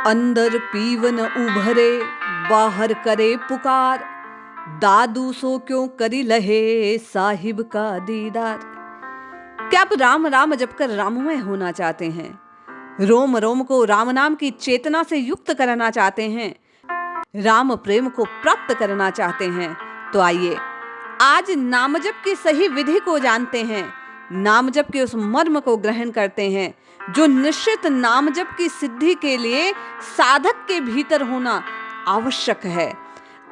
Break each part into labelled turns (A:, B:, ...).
A: अंदर पीवन उभरे बाहर करे पुकार, दादू सो क्यों करी लहे साहिब का दीदार। क्या आप राम राम जपकर राममय होना चाहते हैं? रोम रोम को राम नाम की चेतना से युक्त करना चाहते हैं, राम प्रेम को प्राप्त करना चाहते हैं? तो आइए आज नामजप की सही विधि को जानते हैं, नामजप के उस मर्म को ग्रहण करते हैं जो निश्चित नामजप की सिद्धि के लिए साधक के भीतर होना आवश्यक है।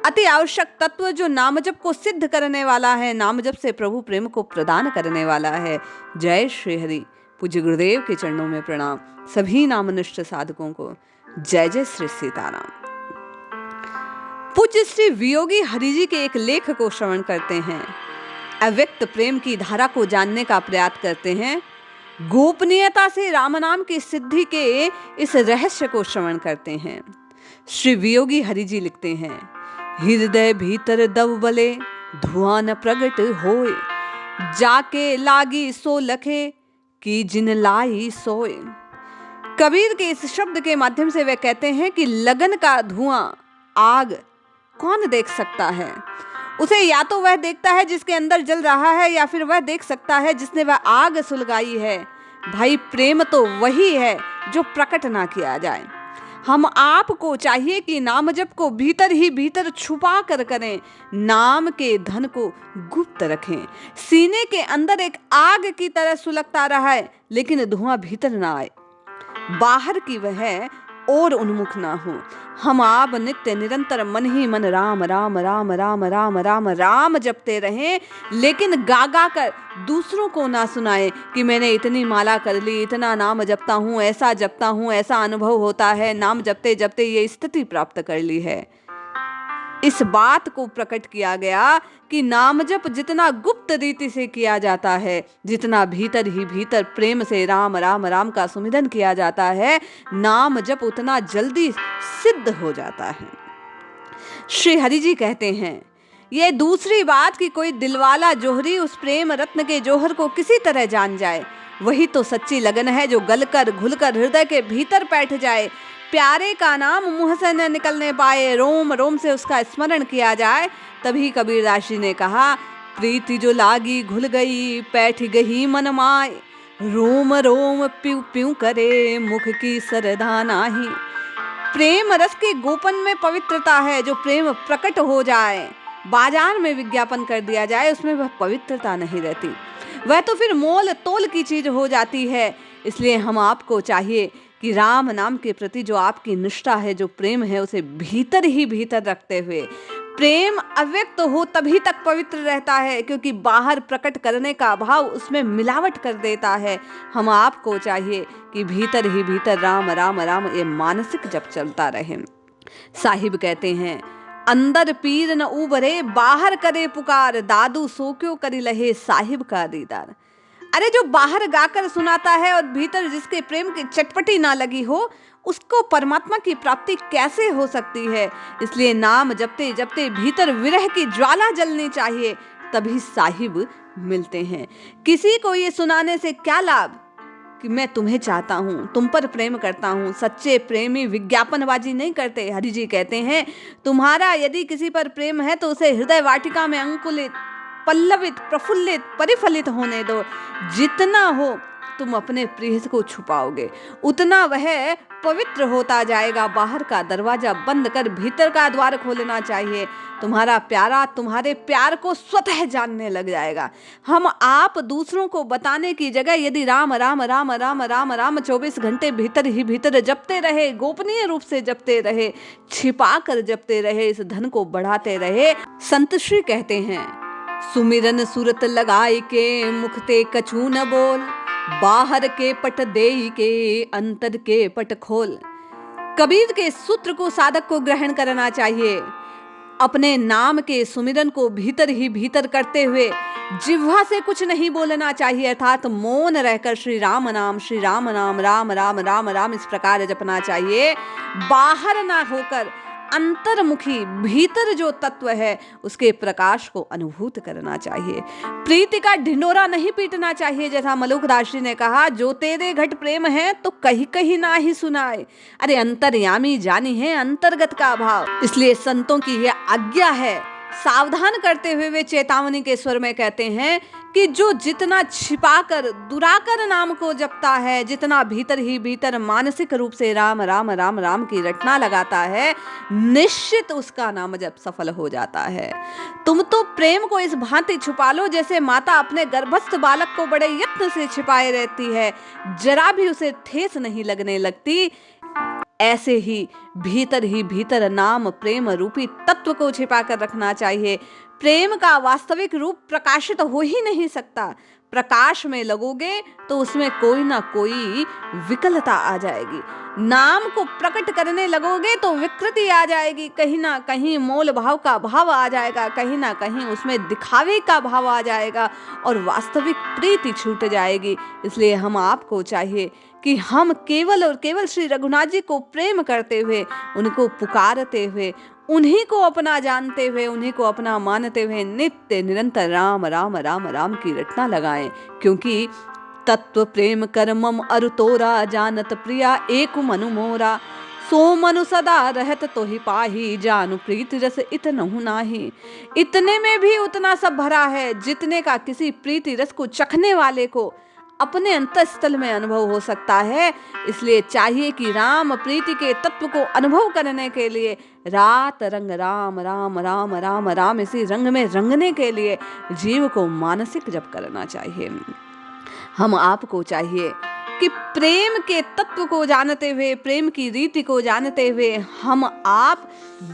A: अति आवश्यक तत्व जो नामजप को सिद्ध करने वाला है, नामजप से प्रभु प्रेम को प्रदान करने वाला है। जय श्री हरि। पूज्य गुरुदेव के चरणों में प्रणाम। सभी नामनिष्ठ साधकों को जय जय श्री सीताराम। पूज्य श्री वियोगी हरि जी के एक लेख को श्रवण करते हैं, अव्यक्त प्रेम की धारा को जानने का प्रयास करते हैं, गोपनीयता से राम नाम की सिद्धि के इस रहस्य को श्रवण करते हैं। श्री वियोगी हरि जी लिखते हैं, हृदय भीतर दब बले धुआं न प्रगट होए, जाके लागी सो लखे कि जिन लाई सोए। कबीर के इस शब्द के माध्यम से वे कहते हैं कि लगन का धुआं, आग कौन देख सकता है? उसे या तो वह देखता है जिसके अंदर जल रहा है, या फिर वह देख सकता है जिसने वह आग सुलगाई है। भाई प्रेम तो वही है जो प्रकट ना किया जाए। हम आपको चाहिए कि नामजप को भीतर ही भीतर छुपा कर करें, नाम के धन को गुप्त रखें, सीने के अंदर एक आग की तरह सुलगता रहा है लेकिन धुआं भीतर ना आए, बाहर की वह और उन्मुख ना हो। हम आप नित्य निरंतर मन ही मन राम राम राम राम राम राम राम जपते रहें, लेकिन गा गा कर दूसरों को ना सुनाए कि मैंने इतनी माला कर ली, इतना नाम जपता हूँ, ऐसा जपता हूँ, ऐसा अनुभव होता है, नाम जपते जपते ये स्थिति प्राप्त कर ली है। इस बात को प्रकट किया गया कि नाम जप जितना गुप्त रीति से किया जाता है, जितना भीतर ही भीतर प्रेम से राम राम राम का सुमिरन किया जाता है, नाम जप उतना जल्दी सिद्ध हो जाता है। श्री हरि जी कहते हैं, ये दूसरी बात कि कोई दिलवाला जोहरी उस प्रेम रत्न के जोहर को किसी तरह जान जाए, वही तो सच्ची लगन है जो गलकर घुलकर हृदय के भीतर बैठ जाए। प्यारे का नाम मुंह से न निकलने पाए, रोम रोम से उसका स्मरण किया जाए। तभी कबीरदास जी ने कहा, प्रीति जो लागी घुल गई बैठ गई मन माय, रोम रोम प्यू प्यू करे मुख की सरधा नाही। प्रेम रस के गोपन में पवित्रता है। जो प्रेम प्रकट हो जाए, बाजार में विज्ञापन कर दिया जाए, उसमें वह पवित्रता नहीं रहती, वह तो फिर मोल तोल की चीज हो जाती है। इसलिए हम आपको चाहिए कि राम नाम के प्रति जो आपकी निष्ठा है, जो प्रेम है, उसे भीतर ही भीतर रखते हुए, प्रेम अव्यक्त हो तभी तक पवित्र रहता है, क्योंकि बाहर प्रकट करने का भाव उसमें मिलावट कर देता है। हम आपको चाहिए कि भीतर ही भीतर राम राम राम ये मानसिक जप चलता रहे। साहिब कहते हैं, अंदर पीर न उबरे बाहर करे पुकार, दादू सो क्यों करी लहे साहिब का दीदार। अरे जो बाहर गाकर सुनाता है और भीतर जिसके प्रेम की चटपटी ना लगी हो, उसको परमात्मा की प्राप्ति कैसे हो सकती है? इसलिए नाम जपते जपते भीतर विरह की ज्वाला जलनी चाहिए, तभी साहिब मिलते हैं। किसी को ये सुनाने से क्या लाभ कि मैं तुम्हें चाहता हूँ, तुम पर प्रेम करता हूँ। सच्चे प्रेमी विज्ञापनबाजी नहीं करते। हरि जी कहते हैं, तुम्हारा यदि किसी पर प्रेम है तो उसे हृदय वाटिका में अंकुलित, पल्लवित, प्रफुल्लित, परिफलित होने दो। जितना हो तुम अपने प्रिय को छुपाओगे, उतना वह पवित्र होता जाएगा। बाहर का दरवाजा बंद कर भीतर का द्वार खोलना चाहिए। तुम्हारा प्यारा तुम्हारे प्यार को स्वतः जानने लग जाएगा। हम आप दूसरों को बताने की जगह यदि राम राम राम राम राम राम 24 घंटे भीतर ही भीतर जपते रहे, गोपनीय रूप से जपते रहे, छिपा कर जपते रहे, इस धन को बढ़ाते रहे। संत श्री कहते हैं, सुमिरन सूरत लगाए के मुखते कछू न बोल, बाहर के पट देई के अंतर के पट खोल। कबीर के सूत्र को साधक को ग्रहण करना चाहिए। अपने नाम के सुमिरन को भीतर ही भीतर करते हुए जिह्वा से कुछ नहीं बोलना चाहिए, अर्थात मौन रहकर श्री राम नाम राम राम राम राम राम इस प्रकार जपना चाहिए। बाहर ना होकर अंतर्मुखी भीतर जो तत्व है उसके प्रकाश को अनुभूत करना चाहिए। प्रीति का ढिंडोरा नहीं पीटना चाहिए, जैसा मलुकदास जी ने कहा, जो तेरे घट प्रेम है तो कहीं कहीं ना ही सुनाए। अरे अंतर्यामी जानी है अंतर्गत का भाव। इसलिए संतों की यह आज्ञा है, सावधान करते हुए वे चेतावनी के स्वर में कहते हैं कि जो जितना छिपाकर दुराकर नाम को जपता है, जितना भीतर ही भीतर मानसिक रूप से राम राम राम राम की रटना लगाता है, निश्चित उसका नाम जप सफल हो जाता है। तुम तो प्रेम को इस भांति छुपा लो जैसे माता अपने गर्भस्थ बालक को बड़े यत्न से छिपाए रहती है, जरा भी उसे ठेस नहीं लगने लगती। ऐसे ही भीतर नाम प्रेम रूपी तत्व को छिपा कर रखना चाहिए। प्रेम का वास्तविक रूप प्रकाशित हो ही नहीं सकता। प्रकाश में लगोगे तो उसमें कोई ना कोई विकलता आ जाएगी। नाम को प्रकट करने लगोगे तो विकृति आ जाएगी, कहीं ना कहीं मोल भाव का भाव आ जाएगा, कहीं ना कहीं उसमें दिखावे का भाव आ जाएगा और वास्तविक प्रीति छूट जाएगी। इसलिए हम आपको चाहिए कि हम केवल और केवल श्री रघुनाथ जी को प्रेम करते हुए, उनको पुकारते हुए, उन्हीं को अपना जानते हुए, उन्हीं को अपना मानते हुए नित्य निरंतर राम राम राम राम की रटना लगाएं। क्योंकि तत्व प्रेम कर्मम अरु तोरा, जानत प्रिया एक मनु मोरा, सो मनु सदा रहत तो ही पाही, जानु प्रीति रस इतनहु नाही। इतने में भी उतना सब भरा है जितने का किसी प्रीति रस को चखने वाले को अपने अंतःस्थल में अनुभव हो सकता है। इसलिए चाहिए कि राम प्रीति के तत्व को अनुभव करने के लिए रात रंग राम राम राम राम राम इसी रंग में रंगने के लिए जीव को मानसिक जप करना चाहिए। हम आपको चाहिए कि प्रेम के तत्व को जानते हुए, प्रेम की रीति को जानते हुए हम आप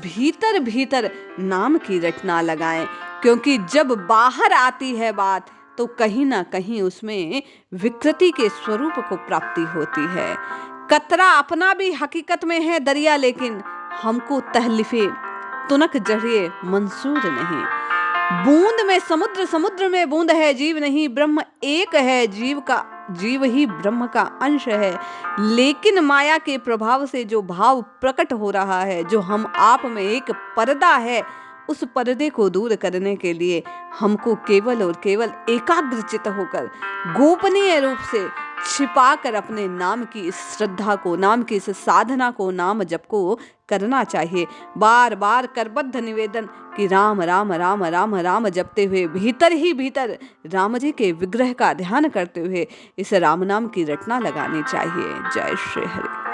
A: भीतर भीतर नाम की रटना लगाएं। क्योंकि जब बाहर आती है बात तो कहीं ना कहीं उसमें विकृति के स्वरूप को प्राप्ति होती है। कतरा अपना भी हकीकत में है दरिया, लेकिन हमको तहलिफे तुनक जरिए मंसूर नहीं। बूंद में समुद्र, समुद्र में बूंद है, जीव नहीं ब्रह्म एक है, जीव ही ब्रह्म का अंश है। लेकिन माया के प्रभाव से जो भाव प्रकट हो रहा है, जो हम आप में एक पर्दा है, उस पर्दे को दूर करने के लिए हमको केवल और केवल एकाग्रचित होकर गोपनीय रूप से छिपाकर अपने नाम की इस श्रद्धा को, नाम की इस साधना को, नाम जप को करना चाहिए। बार बार करबद्ध निवेदन कि राम राम राम राम राम जपते हुए भीतर ही भीतर राम जी के विग्रह का ध्यान करते हुए इस राम नाम की रटना लगानी चाहिए। जय श्री हरि।